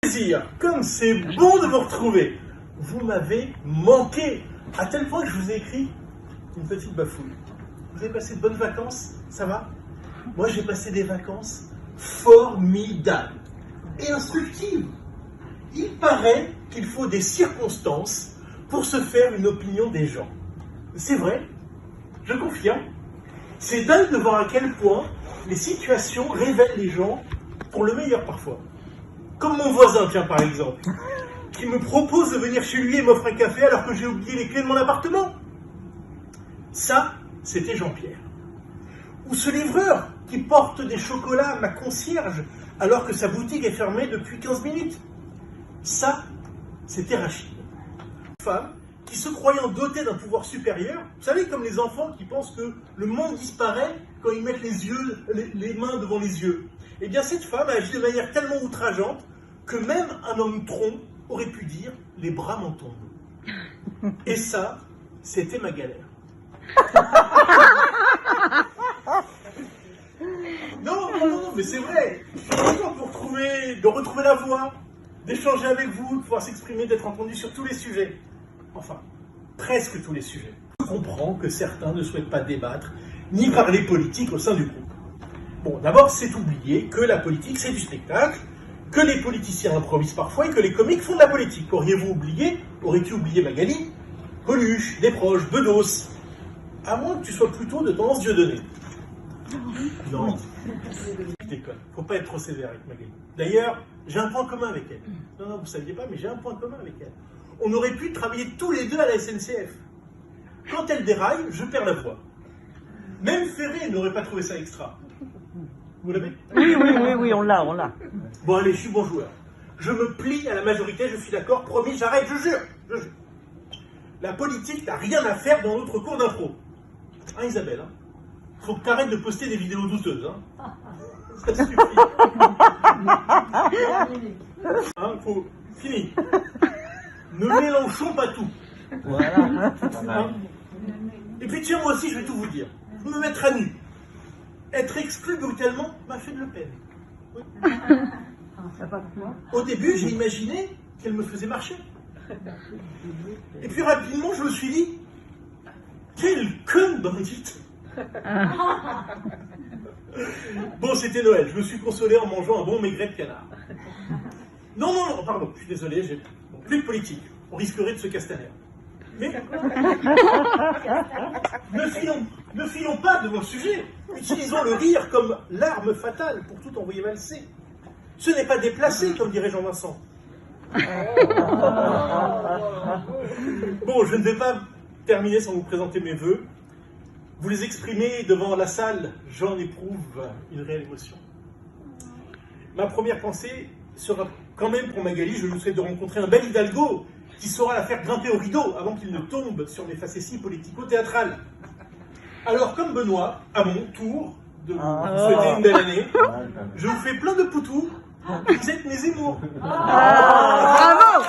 Plaisir, comme c'est bon de vous retrouver. Vous m'avez manqué, à tel point que je vous ai écrit une petite bafouille. Vous avez passé de bonnes vacances, ça va? Moi j'ai passé des vacances formidables et instructives. Il paraît qu'il faut des circonstances pour se faire une opinion des gens. C'est vrai, je confirme. C'est dingue de voir à quel point les situations révèlent les gens pour le meilleur parfois. Comme mon voisin, tiens, par exemple, qui me propose de venir chez lui et m'offre un café alors que j'ai oublié les clés de mon appartement. Ça, c'était Jean-Pierre. Ou ce livreur qui porte des chocolats à ma concierge alors que sa boutique est fermée depuis 15 minutes. Ça, c'était Rachid. Une femme qui, se croyant dotée d'un pouvoir supérieur, vous savez, comme les enfants qui pensent que le monde disparaît quand ils mettent les mains devant les yeux. Eh bien, cette femme a agi de manière tellement outrageante que même un homme tronc aurait pu dire « les bras m'en tombent ». Et ça, c'était ma galère. Non, mais c'est vrai. Je suis content de retrouver la voix, d'échanger avec vous, de pouvoir s'exprimer, d'être entendu sur tous les sujets. Enfin, presque tous les sujets. Je comprends que certains ne souhaitent pas débattre, ni parler politique au sein du groupe. Bon, d'abord, c'est oublier que la politique, c'est du spectacle, que les politiciens improvisent parfois et que les comiques font de la politique. Aurais-tu oublié Magali, Coluche, Desproges, Bedos? À moins que tu sois plutôt de tendance Dieudonné. Non, je déconne. Faut pas être trop sévère avec Magali. D'ailleurs, j'ai un point commun avec elle. Non, vous ne saviez pas, mais j'ai un point commun avec elle. On aurait pu travailler tous les deux à la SNCF. Quand elle déraille, je perds la voix. Même Ferré n'aurait pas trouvé ça extra. Vous l'avez? Oui, on l'a. Bon, allez, je suis bon joueur. Je me plie à la majorité, je suis d'accord, promis, j'arrête, je jure. La politique n'a rien à faire dans notre cours d'impro. Hein, Isabelle, hein? Faut que t'arrêtes de poster des vidéos douteuses, hein? Ça suffit. Hein, fini. Ne mélangeons pas tout. Voilà. Hein? Et puis tiens, moi aussi, je vais tout vous dire. Je me mettre à nu. Être exclu brutalement m'a fait de la peine. Oui. Au début, j'ai imaginé qu'elle me faisait marcher. Et puis rapidement, je me suis dit, quelle conne bandite. Bon, c'était Noël. Je me suis consolé en mangeant un bon maigret de canard. Non, pardon, je suis désolé, bon, plus de politique. On risquerait de se castaner. Mais ne filons pas devant le sujet. Utilisons le rire comme l'arme fatale pour tout envoyer valser. Ce n'est pas déplacé, comme dirait Jean-Vincent. Bon, je ne vais pas terminer sans vous présenter mes vœux. Vous les exprimez devant la salle, j'en éprouve une réelle émotion. Ma première pensée sera quand même pour Magali. Je lui souhaite de rencontrer un bel Hidalgo qui saura la faire grimper au rideau avant qu'il ne tombe sur des facéties politico-théâtrales. Alors, comme Benoît, à mon tour de vous souhaiter une belle année, je vous fais plein de poutous. Vous êtes mes émours. Bravo!